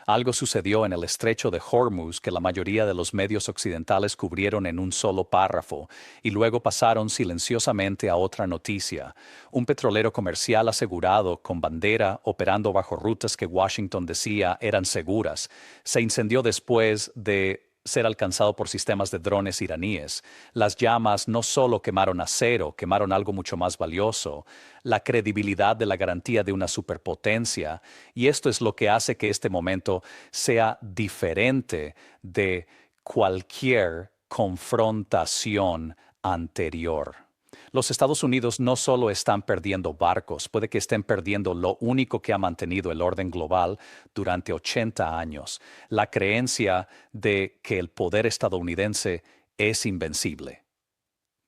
Algo sucedió en el estrecho de Hormuz que la mayoría de los medios occidentales cubrieron en un solo párrafo y luego pasaron silenciosamente a otra noticia. Un petrolero comercial asegurado con bandera operando bajo rutas que Washington decía eran seguras se incendió después de ser alcanzado por sistemas de drones iraníes. Las llamas no solo quemaron acero, quemaron algo mucho más valioso, la credibilidad de la garantía de una superpotencia, y esto es lo que hace que este momento sea diferente de cualquier confrontación anterior. Los Estados Unidos no solo están perdiendo barcos, puede que estén perdiendo lo único que ha mantenido el orden global durante 80 años, la creencia de que el poder estadounidense es invencible.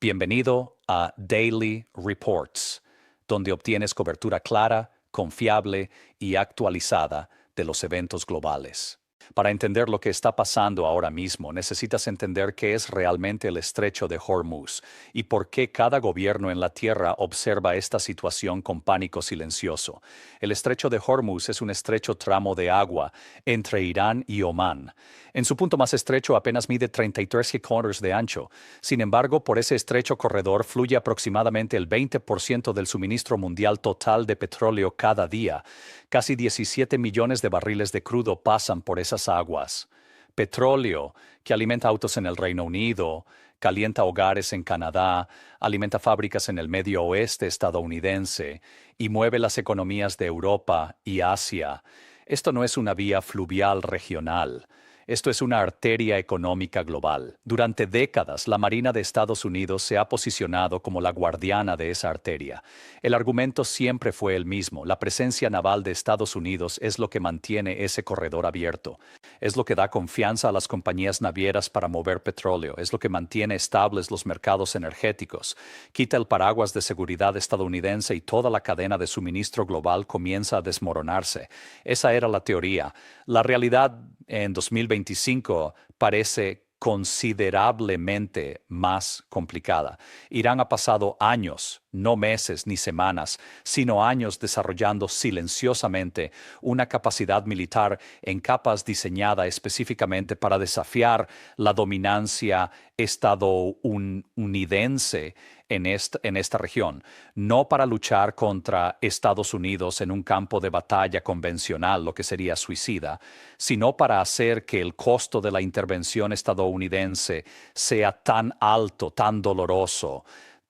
Bienvenido a Daily Reports, donde obtienes cobertura clara, confiable y actualizada de los eventos globales. Para entender lo que está pasando ahora mismo, necesitas entender qué es realmente el estrecho de Hormuz y por qué cada gobierno en la Tierra observa esta situación con pánico silencioso. El estrecho de Hormuz es un estrecho tramo de agua entre Irán y Omán. En su punto más estrecho apenas mide 33 kilómetros de ancho. Sin embargo, por ese estrecho corredor fluye aproximadamente el 20% del suministro mundial total de petróleo cada día. Casi 17 millones de barriles de crudo pasan por esas aguas. Petróleo que alimenta autos en el Reino Unido, calienta hogares en Canadá, alimenta fábricas en el Medio Oeste estadounidense y mueve las economías de Europa y Asia. Esto no es una vía fluvial regional. Esto es una arteria económica global. Durante décadas, la Marina de Estados Unidos se ha posicionado como la guardiana de esa arteria. El argumento siempre fue el mismo. La presencia naval de Estados Unidos es lo que mantiene ese corredor abierto. Es lo que da confianza a las compañías navieras para mover petróleo. Es lo que mantiene estables los mercados energéticos. Quita el paraguas de seguridad estadounidense y toda la cadena de suministro global comienza a desmoronarse. Esa era la teoría. La realidad en 2025 parece considerablemente más complicada. Irán ha pasado años, no meses ni semanas, sino años desarrollando silenciosamente una capacidad militar en capas diseñada específicamente para desafiar la dominancia estadounidense en esta región, no para luchar contra Estados Unidos en un campo de batalla convencional, lo que sería suicida, sino para hacer que el costo de la intervención estadounidense sea tan alto, tan doloroso,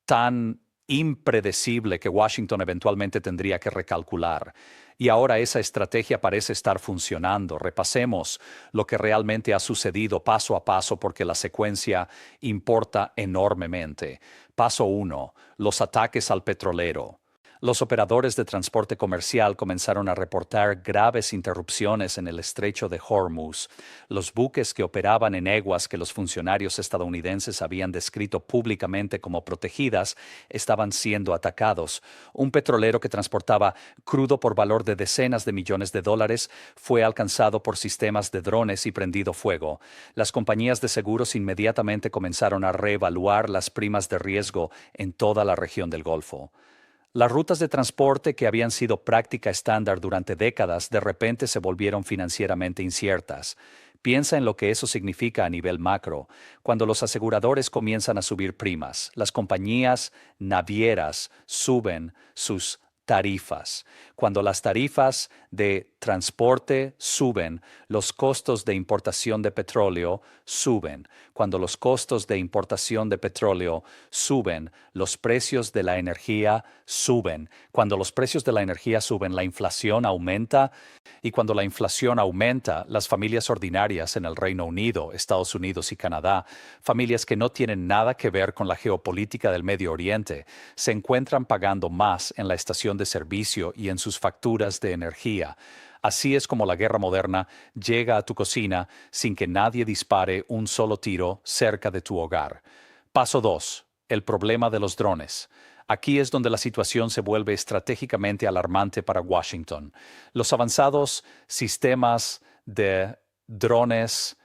tan impredecible que Washington eventualmente tendría que recalcular. Y ahora esa estrategia parece estar funcionando. Repasemos lo que realmente ha sucedido paso a paso porque la secuencia importa enormemente. Paso 1. Los ataques al petrolero. Los operadores de transporte comercial comenzaron a reportar graves interrupciones en el estrecho de Hormuz. Los buques que operaban en aguas que los funcionarios estadounidenses habían descrito públicamente como protegidas estaban siendo atacados. Un petrolero que transportaba crudo por valor de decenas de millones de dólares fue alcanzado por sistemas de drones y prendido fuego. Las compañías de seguros inmediatamente comenzaron a reevaluar las primas de riesgo en toda la región del Golfo. Las rutas de transporte que habían sido práctica estándar durante décadas de repente se volvieron financieramente inciertas. Piensa en lo que eso significa a nivel macro. Cuando los aseguradores comienzan a subir primas, las compañías navieras suben sus tarifas. Cuando las tarifas de transporte suben, los costos de importación de petróleo suben. Cuando los costos de importación de petróleo suben, los precios de la energía suben. Cuando los precios de la energía suben, la inflación aumenta. Y cuando la inflación aumenta, las familias ordinarias en el Reino Unido, Estados Unidos y Canadá, familias que no tienen nada que ver con la geopolítica del Medio Oriente, se encuentran pagando más en la estación de servicio y en sus facturas de energía. Así es como la guerra moderna llega a tu cocina sin que nadie dispare un solo tiro cerca de tu hogar. Paso 2. El problema de los drones. Aquí es donde la situación se vuelve estratégicamente alarmante para Washington. Los avanzados sistemas de drones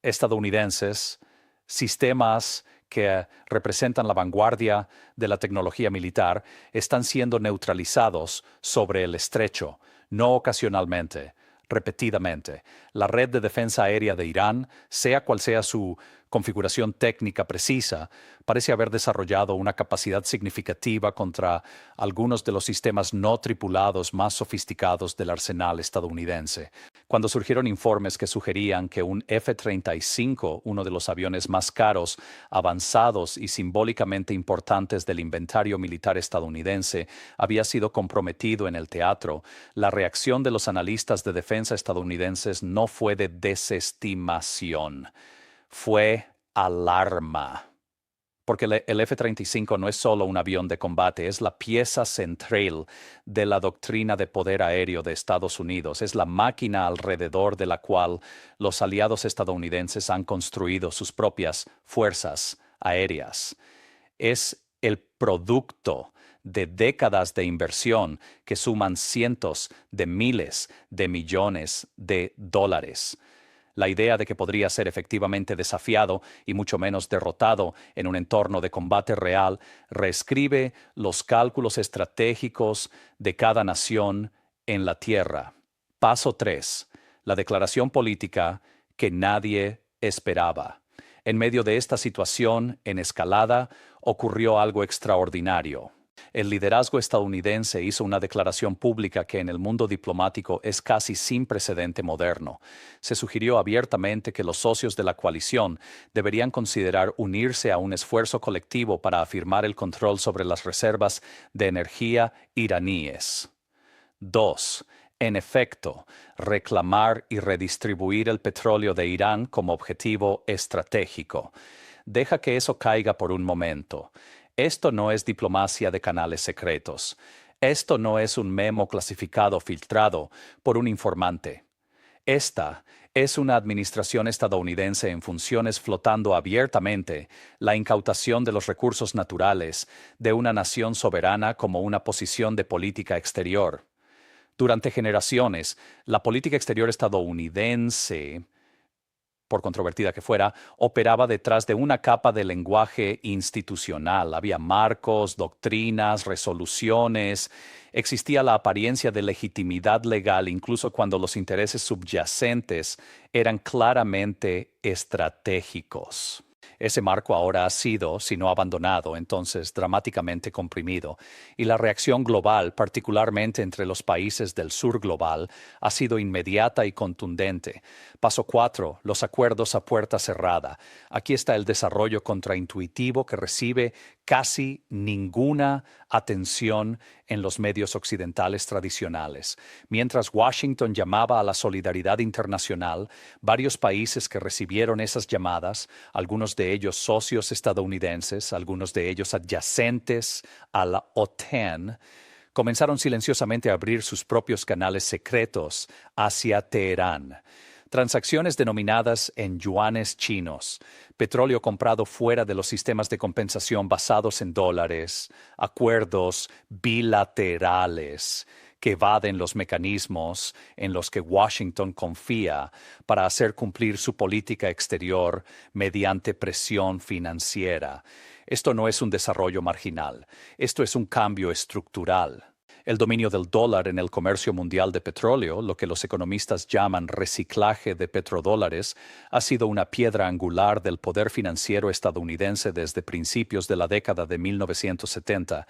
estadounidenses, sistemas que representan la vanguardia de la tecnología militar, están siendo neutralizados sobre el estrecho, no ocasionalmente, repetidamente. La red de defensa aérea de Irán, sea cual sea su configuración técnica precisa, parece haber desarrollado una capacidad significativa contra algunos de los sistemas no tripulados más sofisticados del arsenal estadounidense. Cuando surgieron informes que sugerían que un F-35, uno de los aviones más caros, avanzados y simbólicamente importantes del inventario militar estadounidense, había sido comprometido en el teatro, la reacción de los analistas de defensa estadounidenses no fue de desestimación, fue alarma. Porque el F-35 no es solo un avión de combate, es la pieza central de la doctrina de poder aéreo de Estados Unidos, es la máquina alrededor de la cual los aliados estadounidenses han construido sus propias fuerzas aéreas. Es el producto de décadas de inversión que suman cientos de miles de millones de dólares. La idea de que podría ser efectivamente desafiado y mucho menos derrotado en un entorno de combate real reescribe los cálculos estratégicos de cada nación en la Tierra. Paso 3. La declaración política que nadie esperaba. En medio de esta situación en escalada ocurrió algo extraordinario. El liderazgo estadounidense hizo una declaración pública que en el mundo diplomático es casi sin precedente moderno. Se sugirió abiertamente que los socios de la coalición deberían considerar unirse a un esfuerzo colectivo para afirmar el control sobre las reservas de energía iraníes. 2. En efecto, reclamar y redistribuir el petróleo de Irán como objetivo estratégico. Deja que eso caiga por un momento. Esto no es diplomacia de canales secretos. Esto no es un memo clasificado filtrado por un informante. Esta es una administración estadounidense en funciones flotando abiertamente la incautación de los recursos naturales de una nación soberana como una posición de política exterior. Durante generaciones, la política exterior estadounidense, por controvertida que fuera, operaba detrás de una capa de lenguaje institucional. Había marcos, doctrinas, resoluciones. Existía la apariencia de legitimidad legal incluso cuando los intereses subyacentes eran claramente estratégicos. Ese marco ahora ha sido, si no abandonado, entonces dramáticamente comprimido, y la reacción global, particularmente entre los países del sur global, ha sido inmediata y contundente. Paso 4. Los acuerdos a puerta cerrada. Aquí está el desarrollo contraintuitivo que recibe casi ninguna atención en los medios occidentales tradicionales. Mientras Washington llamaba a la solidaridad internacional, varios países que recibieron esas llamadas, algunos de ellos socios estadounidenses, algunos de ellos adyacentes a la OTAN, comenzaron silenciosamente a abrir sus propios canales secretos hacia Teherán. Transacciones denominadas en yuanes chinos, petróleo comprado fuera de los sistemas de compensación basados en dólares, acuerdos bilaterales que evaden los mecanismos en los que Washington confía para hacer cumplir su política exterior mediante presión financiera. Esto no es un desarrollo marginal, esto es un cambio estructural. El dominio del dólar en el comercio mundial de petróleo, lo que los economistas llaman reciclaje de petrodólares, ha sido una piedra angular del poder financiero estadounidense desde principios de la década de 1970.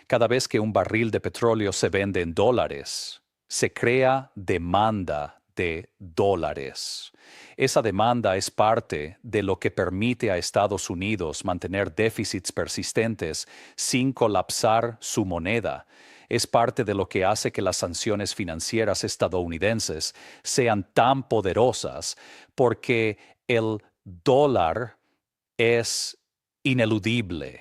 Cada vez que un barril de petróleo se vende en dólares, se crea demanda de dólares. Esa demanda es parte de lo que permite a Estados Unidos mantener déficits persistentes sin colapsar su moneda. Es parte de lo que hace que las sanciones financieras estadounidenses sean tan poderosas, porque el dólar es ineludible.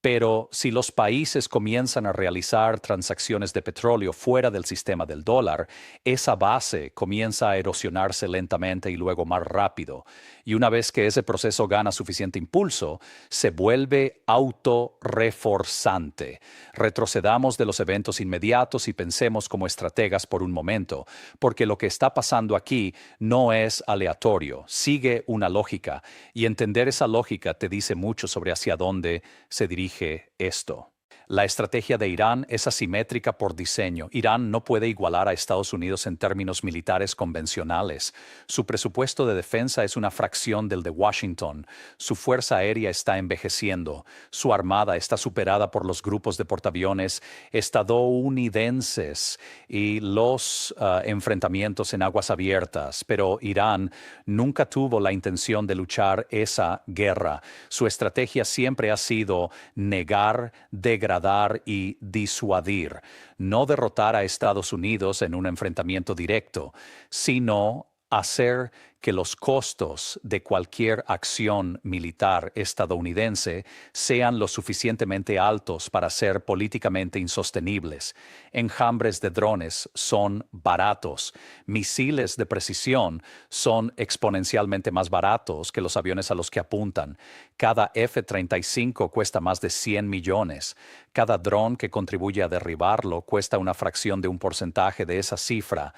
Pero si los países comienzan a realizar transacciones de petróleo fuera del sistema del dólar, esa base comienza a erosionarse lentamente y luego más rápido. Y una vez que ese proceso gana suficiente impulso, se vuelve autorreforzante. Retrocedamos de los eventos inmediatos y pensemos como estrategas por un momento, porque lo que está pasando aquí no es aleatorio, sigue una lógica, y entender esa lógica te dice mucho sobre hacia dónde se dirige esto. La estrategia de Irán es asimétrica por diseño. Irán no puede igualar a Estados Unidos en términos militares convencionales. Su presupuesto de defensa es una fracción del de Washington. Su fuerza aérea está envejeciendo. Su armada está superada por los grupos de portaaviones estadounidenses y los enfrentamientos en aguas abiertas. Pero Irán nunca tuvo la intención de luchar esa guerra. Su estrategia siempre ha sido negar, degradar y disuadir, no derrotar a Estados Unidos en un enfrentamiento directo, sino hacer que los costos de cualquier acción militar estadounidense sean lo suficientemente altos para ser políticamente insostenibles. Enjambres de drones son baratos. Misiles de precisión son exponencialmente más baratos que los aviones a los que apuntan. Cada F-35 cuesta más de 100 millones. Cada dron que contribuye a derribarlo cuesta una fracción de un porcentaje de esa cifra.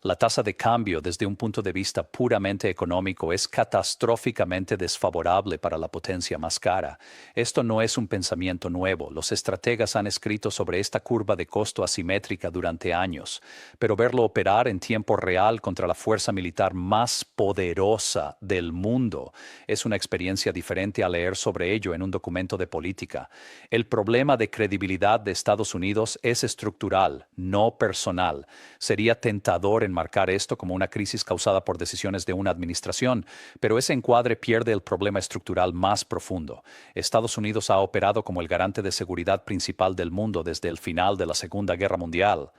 La tasa de cambio desde un punto de vista puramente económico es catastróficamente desfavorable para la potencia más cara. Esto no es un pensamiento nuevo. Los estrategas han escrito sobre esta curva de costo asimétrica durante años, pero verlo operar en tiempo real contra la fuerza militar más poderosa del mundo es una experiencia diferente a leer sobre ello en un documento de política. El problema de credibilidad de Estados Unidos es estructural, no personal. Sería tentador enmarcar esto como una crisis causada por decisiones de una administración, pero ese encuadre pierde el problema estructural más profundo. Estados Unidos ha operado como el garante de seguridad principal del mundo desde el final de la Segunda Guerra Mundial.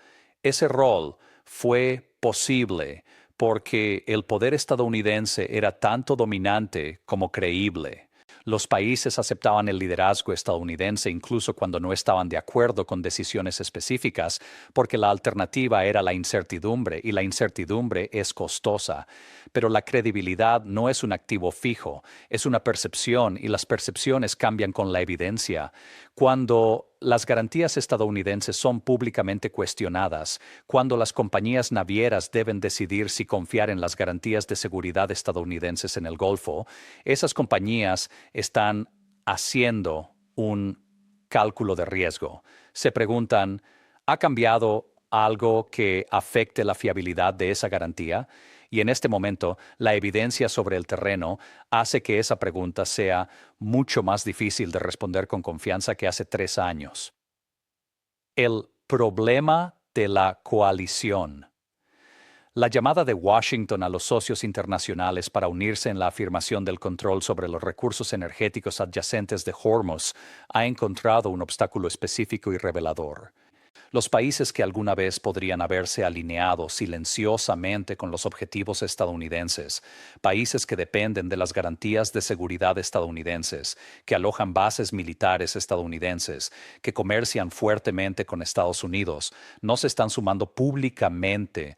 Ese rol fue posible porque el poder estadounidense era tanto dominante como creíble. Los países aceptaban el liderazgo estadounidense incluso cuando no estaban de acuerdo con decisiones específicas, porque la alternativa era la incertidumbre y la incertidumbre es costosa. Pero la credibilidad no es un activo fijo, es una percepción y las percepciones cambian con la evidencia. Cuando las garantías estadounidenses son públicamente cuestionadas, cuando las compañías navieras deben decidir si confiar en las garantías de seguridad estadounidenses en el Golfo, esas compañías están haciendo un cálculo de riesgo. Se preguntan, ¿ha cambiado algo que afecte la fiabilidad de esa garantía? Y en este momento, la evidencia sobre el terreno hace que esa pregunta sea mucho más difícil de responder con confianza que hace 3 años. El problema de la coalición. La llamada de Washington a los socios internacionales para unirse en la afirmación del control sobre los recursos energéticos adyacentes de Hormuz ha encontrado un obstáculo específico y revelador. Los países que alguna vez podrían haberse alineado silenciosamente con los objetivos estadounidenses, países que dependen de las garantías de seguridad estadounidenses, que alojan bases militares estadounidenses, que comercian fuertemente con Estados Unidos, no se están sumando públicamente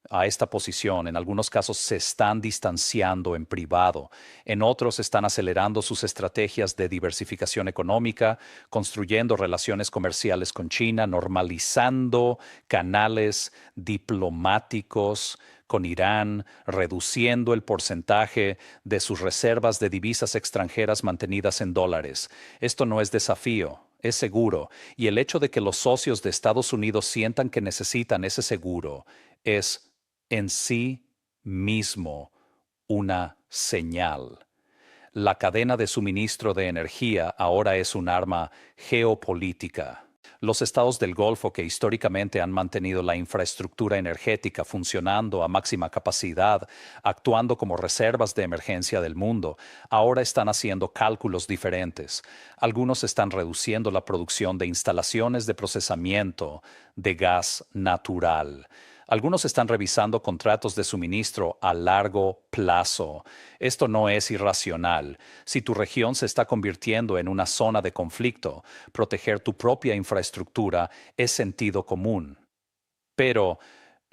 a esta posición. En algunos casos se están distanciando en privado. En otros están acelerando sus estrategias de diversificación económica, construyendo relaciones comerciales con China, normalizando canales diplomáticos con Irán, reduciendo el porcentaje de sus reservas de divisas extranjeras mantenidas en dólares. Esto no es desafío. Es seguro, y el hecho de que los socios de Estados Unidos sientan que necesitan ese seguro es en sí mismo una señal. La cadena de suministro de energía ahora es un arma geopolítica. Los estados del Golfo que históricamente han mantenido la infraestructura energética funcionando a máxima capacidad, actuando como reservas de emergencia del mundo, ahora están haciendo cálculos diferentes. Algunos están reduciendo la producción de instalaciones de procesamiento de gas natural. Algunos están revisando contratos de suministro a largo plazo. Esto no es irracional. Si tu región se está convirtiendo en una zona de conflicto, proteger tu propia infraestructura es sentido común. Pero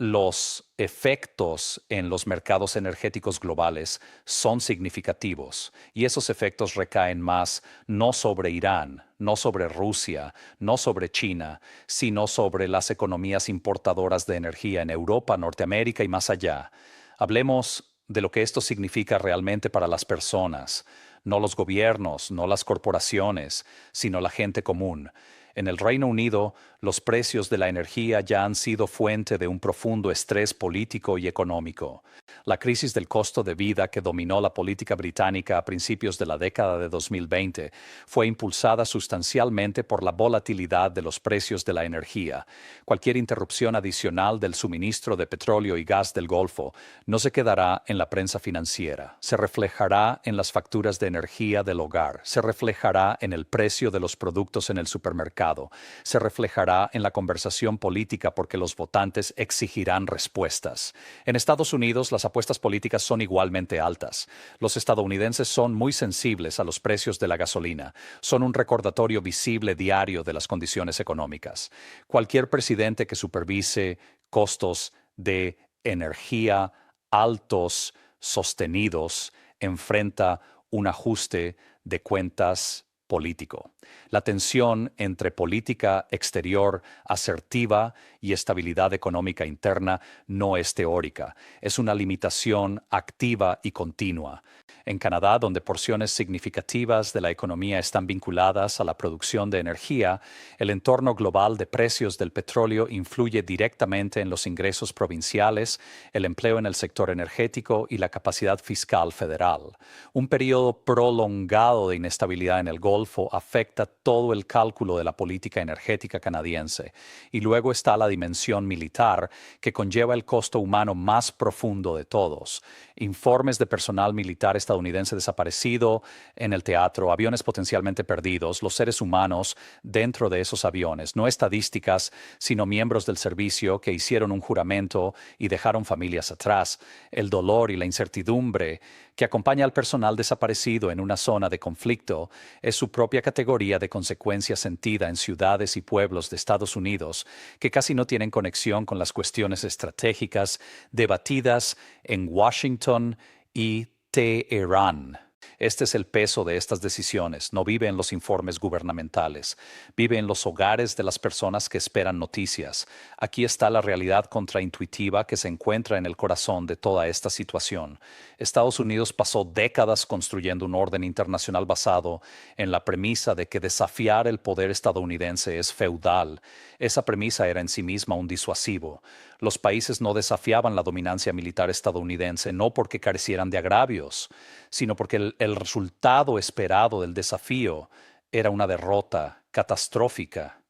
los efectos en los mercados energéticos globales son significativos y esos efectos recaen más no sobre Irán, no sobre Rusia, no sobre China, sino sobre las economías importadoras de energía en Europa, Norteamérica y más allá. Hablemos de lo que esto significa realmente para las personas. no los gobiernos, no las corporaciones, sino la gente común. En el Reino Unido, los precios de la energía ya han sido fuente de un profundo estrés político y económico. La crisis del costo de vida que dominó la política británica a principios de la década de 2020 fue impulsada sustancialmente por la volatilidad de los precios de la energía. Cualquier interrupción adicional del suministro de petróleo y gas del Golfo no se quedará en la prensa financiera, se reflejará en las facturas de energía del hogar, se reflejará en el precio de los productos en el supermercado, se reflejará en la conversación política porque los votantes exigirán respuestas. En Estados Unidos, las apuestas políticas son igualmente altas. Los estadounidenses son muy sensibles a los precios de la gasolina. Son un recordatorio visible diario de las condiciones económicas. Cualquier presidente que supervise costos de energía altos, sostenidos, enfrenta un ajuste de cuentas político. La tensión entre política exterior asertiva y estabilidad económica interna no es teórica, es una limitación activa y continua. En Canadá, donde porciones significativas de la economía están vinculadas a la producción de energía, el entorno global de precios del petróleo influye directamente en los ingresos provinciales, el empleo en el sector energético y la capacidad fiscal federal. Un periodo prolongado de inestabilidad en el Golfo afecta todo el cálculo de la política energética canadiense. Y luego está la dimensión militar, que conlleva el costo humano más profundo de todos. Informes de personal militar estadounidense desaparecido en el teatro, aviones potencialmente perdidos, los seres humanos dentro de esos aviones, no estadísticas, sino miembros del servicio que hicieron un juramento y dejaron familias atrás, el dolor y la incertidumbre que acompaña al personal desaparecido en una zona de conflicto es su propia categoría de consecuencia sentida en ciudades y pueblos de Estados Unidos que casi no tienen conexión con las cuestiones estratégicas debatidas en Washington y Teherán. Este es el peso de estas decisiones. No vive en los informes gubernamentales. Vive en los hogares de las personas que esperan noticias. Aquí está la realidad contraintuitiva que se encuentra en el corazón de toda esta situación. Estados Unidos pasó décadas construyendo un orden internacional basado en la premisa de que desafiar el poder estadounidense es feudal. Esa premisa era en sí misma un disuasivo. Los países no desafiaban la dominancia militar estadounidense no porque carecieran de agravios, sino porque el resultado esperado del desafío era una derrota catastrófica.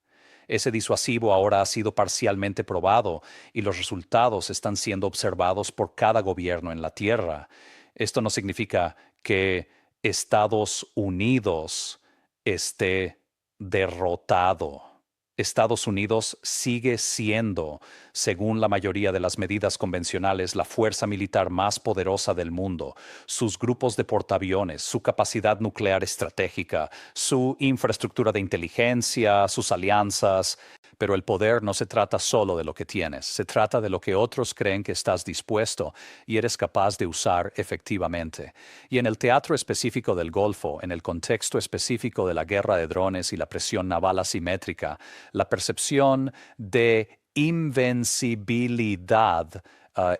Ese disuasivo ahora ha sido parcialmente probado y los resultados están siendo observados por cada gobierno en la Tierra. Esto no significa que Estados Unidos esté derrotado. Estados Unidos sigue siendo, según la mayoría de las medidas convencionales, la fuerza militar más poderosa del mundo. Sus grupos de portaaviones, su capacidad nuclear estratégica, su infraestructura de inteligencia, sus alianzas. Pero el poder no se trata solo de lo que tienes, se trata de lo que otros creen que estás dispuesto y eres capaz de usar efectivamente. Y en el teatro específico del Golfo, en el contexto específico de la guerra de drones y la presión naval asimétrica, la percepción de invencibilidad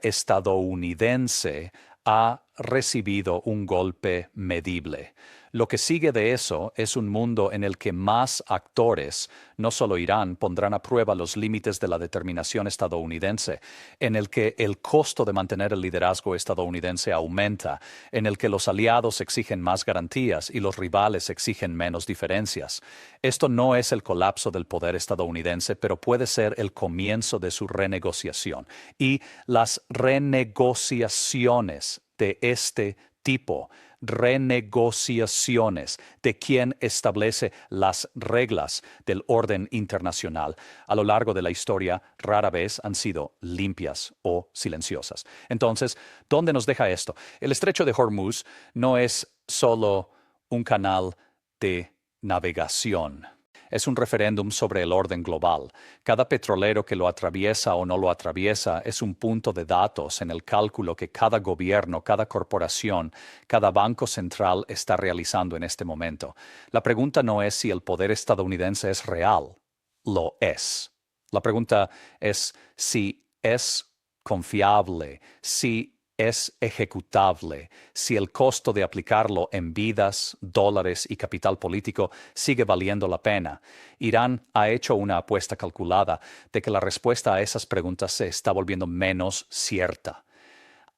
estadounidense ha recibido un golpe medible. Lo que sigue de eso es un mundo en el que más actores, no solo Irán, pondrán a prueba los límites de la determinación estadounidense, en el que el costo de mantener el liderazgo estadounidense aumenta, en el que los aliados exigen más garantías y los rivales exigen menos diferencias. Esto no es el colapso del poder estadounidense, pero puede ser el comienzo de su renegociación. Y las renegociaciones de este tipo, renegociaciones de quien establece las reglas del orden internacional a lo largo de la historia rara vez han sido limpias o silenciosas. Entonces, ¿dónde nos deja esto? El estrecho de Hormuz no es solo un canal de navegación. Es un referéndum sobre el orden global. Cada petrolero que lo atraviesa o no lo atraviesa es un punto de datos en el cálculo que cada gobierno, cada corporación, cada banco central está realizando en este momento. La pregunta no es si el poder estadounidense es real. Lo es. La pregunta es si es confiable, si es ejecutable si el costo de aplicarlo en vidas, dólares y capital político sigue valiendo la pena. Irán ha hecho una apuesta calculada de que la respuesta a esas preguntas se está volviendo menos cierta.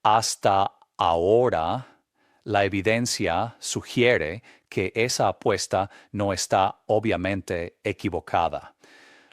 Hasta ahora, la evidencia sugiere que esa apuesta no está obviamente equivocada.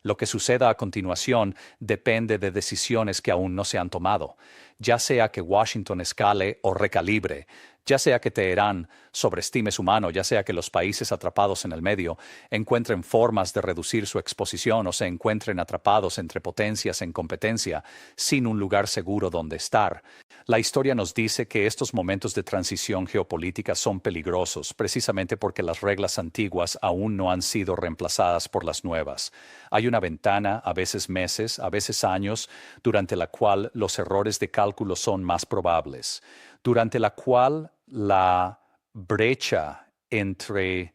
Lo que suceda a continuación depende de decisiones que aún no se han tomado, ya sea que Washington escale o recalibre, ya sea que Teherán sobreestime su mano, ya sea que los países atrapados en el medio encuentren formas de reducir su exposición o se encuentren atrapados entre potencias en competencia sin un lugar seguro donde estar. La historia nos dice que estos momentos de transición geopolítica son peligrosos, precisamente porque las reglas antiguas aún no han sido reemplazadas por las nuevas. Hay una ventana, a veces meses, a veces años, durante la cual los errores de cálculo son más probables, durante la cual la brecha entre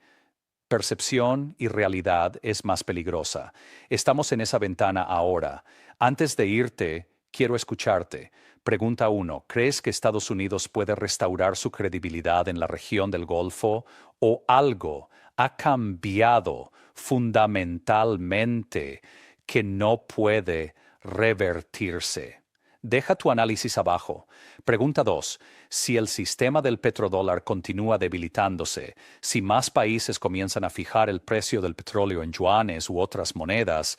percepción y realidad es más peligrosa. Estamos en esa ventana ahora. Antes de irte, quiero escucharte. Pregunta 1. ¿Crees que Estados Unidos puede restaurar su credibilidad en la región del Golfo o algo ha cambiado fundamentalmente que no puede revertirse? Deja tu análisis abajo. Pregunta 2. Si el sistema del petrodólar continúa debilitándose, si más países comienzan a fijar el precio del petróleo en yuanes u otras monedas,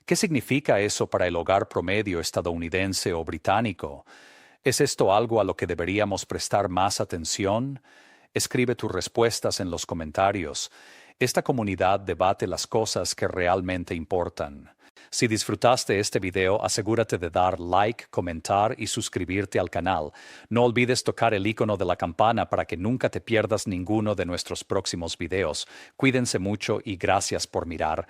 ¿qué significa eso para el hogar promedio estadounidense o británico? ¿Es esto algo a lo que deberíamos prestar más atención? Escribe tus respuestas en los comentarios. Esta comunidad debate las cosas que realmente importan. Si disfrutaste este video, asegúrate de dar like, comentar y suscribirte al canal. No olvides tocar el icono de la campana para que nunca te pierdas ninguno de nuestros próximos videos. Cuídense mucho y gracias por mirar.